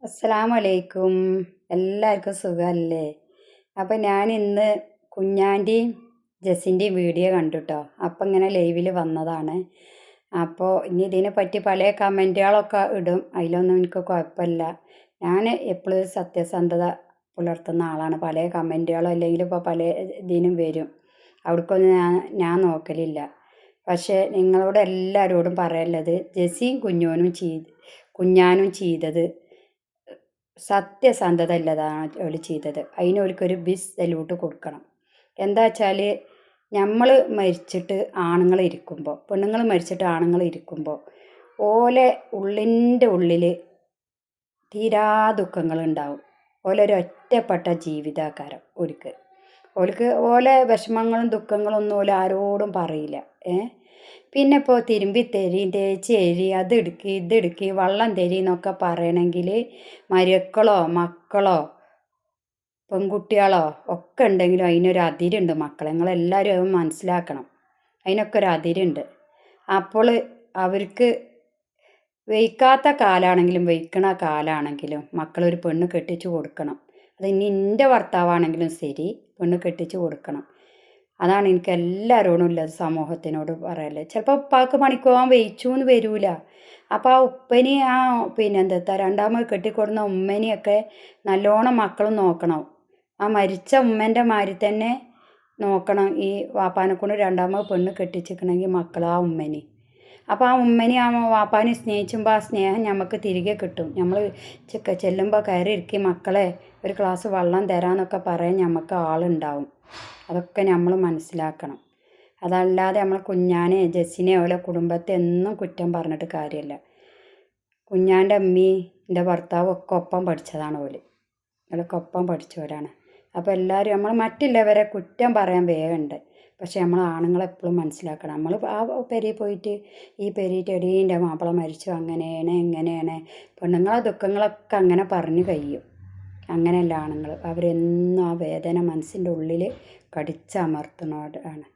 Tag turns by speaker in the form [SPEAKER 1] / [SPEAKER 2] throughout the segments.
[SPEAKER 1] അസ്സലാമലൈക്കും. എല്ലാവർക്കും സുഖമല്ലേ? അപ്പം ഞാൻ ഇന്ന് കുഞ്ഞാൻ്റെയും ജെസ്സിൻ്റെയും വീഡിയോ കണ്ടു കേട്ടോ. അപ്പം ഇങ്ങനെ ലൈവിൽ വന്നതാണ്. അപ്പോൾ ഇനി ഇതിനെപ്പറ്റി പല കമൻറ്റുകളൊക്കെ ഇടും, അതിലൊന്നും എനിക്ക് കുഴപ്പമില്ല. ഞാൻ എപ്പോഴും സത്യസന്ധത പുലർത്തുന്ന ആളാണ്. പല കമൻറ്റുകളോ അല്ലെങ്കിൽ ഇപ്പോൾ പല ഇതിനും വരും, അവിടേക്കൊന്നും ഞാൻ നോക്കലില്ല. പക്ഷേ നിങ്ങളോട് എല്ലാവരോടും പറയാനുള്ളത്, ജെസ്സിയും കുഞ്ഞാനും ചെയ്തത് സത്യസന്ധത ഇല്ലതാണ് അവർ ചെയ്തത്. അതിന് അവർക്കൊരു ബിഗ് സല്യൂട്ട് കൊടുക്കണം. എന്താ വെച്ചാൽ, നമ്മൾ മരിച്ചിട്ട് ആണുങ്ങൾ ഇരിക്കുമ്പോൾ, പെണ്ണുങ്ങൾ മരിച്ചിട്ട് ആണുങ്ങൾ ഇരിക്കുമ്പോൾ ഓലെ ഉള്ളിൻ്റെ ഉള്ളിൽ തീരാ ദുഃഖങ്ങളുണ്ടാവും. ഓലൊരു ഒറ്റപ്പെട്ട ജീവിതാകാരം ഓൽക്ക് ഓലെ വിഷമങ്ങളും ദുഃഖങ്ങളൊന്നും ഓല ആരോടും പറയില്ല. പിന്നെ ഇപ്പോൾ തിരുമ്പി തരി, തേച്ച് തരി, അതെടുക്കി ഇതെടുക്കി, വെള്ളം തരി എന്നൊക്കെ പറയണമെങ്കിൽ മരുക്കളോ മക്കളോ പെൺകുട്ടികളോ ഒക്കെ ഉണ്ടെങ്കിലും അതിനൊരു അതിരുണ്ട്. മക്കളെ നിങ്ങളെല്ലാവരും അത് മനസ്സിലാക്കണം. അതിനൊക്കെ ഒരു അതിരുണ്ട്. അപ്പോൾ അവർക്ക് വയ്ക്കാത്ത കാലാണെങ്കിലും വയ്ക്കണ കാലാണെങ്കിലും മക്കളൊരു പെണ്ണ് കെട്ടിച്ചു കൊടുക്കണം. അത് ഇനി എൻ്റെ ഭർത്താവാണെങ്കിലും ശരി, പെണ്ണ് കെട്ടിച്ചു കൊടുക്കണം. അതാണ് എനിക്ക് എല്ലാവരോടും ഉള്ളത്, സമൂഹത്തിനോട് പറയല്ലേ. ചിലപ്പോൾ ഉപ്പാക്ക് പണിക്ക് പോകാൻ വെയിച്ചു എന്ന് വരൂല. അപ്പോൾ ആ ഉപ്പനെ പിന്നെന്താ രണ്ടാമത് കെട്ടിക്കൊടുന്ന ഉമ്മനെയൊക്കെ നല്ലോണം മക്കളും നോക്കണം. ആ മരിച്ച ഉമ്മൻ്റെ മാതിരി തന്നെ നോക്കണം ഈ വാപ്പാനെ കൊണ്ട് രണ്ടാമത് പെണ്ണ് കെട്ടിച്ചിക്കണമെങ്കിൽ മക്കൾ ആ ഉമ്മനെ. അപ്പോൾ ആ ഉമ്മനെ ആ വാപ്പാനെ സ്നേഹിച്ചുമ്പോൾ ആ സ്നേഹം നമുക്ക് തിരികെ കിട്ടും. നമ്മൾ ചെല്ലുമ്പോൾ കയറി ഇരിക്കും, മക്കളെ ഒരു ഗ്ലാസ് വെള്ളം തരാമെന്നൊക്കെ പറയാൻ നമുക്ക് ആളുണ്ടാവും. അതൊക്കെ നമ്മൾ മനസ്സിലാക്കണം. അതല്ലാതെ നമ്മൾ കുഞ്ഞാനെ ജെസ്സിനെ ഓലെ കുടുംബത്തെ എന്നും കുറ്റം പറഞ്ഞിട്ട് കാര്യമില്ല. കുഞ്ഞാൻ്റെ അമ്മയും എൻ്റെ ഭർത്താവും ഒക്കെ ഒപ്പം പഠിച്ചതാണ് ഓലൊക്കെ ഒപ്പം പഠിച്ചവരാണ്. അപ്പോൾ എല്ലാവരും നമ്മൾ മറ്റുള്ളവരെ കുറ്റം പറയാൻ വേഗമുണ്ട്. പക്ഷെ നമ്മൾ ആണുങ്ങളെപ്പോഴും മനസ്സിലാക്കണം. നമ്മൾ ആ പെരയിൽ പോയിട്ട് ഈ പെരയിട്ട് എടീൻ്റെ മാപ്പിള മരിച്ചു, അങ്ങനെയാണ് ഇങ്ങനെയാണ്, പെണ്ണുങ്ങളെ ദുഃഖങ്ങളൊക്കെ അങ്ങനെ പറഞ്ഞു കഴിയും. അങ്ങനെയല്ല ആണുങ്ങൾ, അവരെന്നും ആ വേദന മനസ്സിൻ്റെ ഉള്ളിൽ കടിച്ചമർത്തുന്നവരാണ്.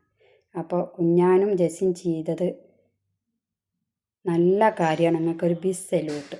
[SPEAKER 1] അപ്പോൾ കുഞ്ഞാനും ജെസ്സിയും ചെയ്തത് നല്ല കാര്യമാണ്. നിങ്ങൾക്കൊരു ബിഗ് സല്യൂട്ട്.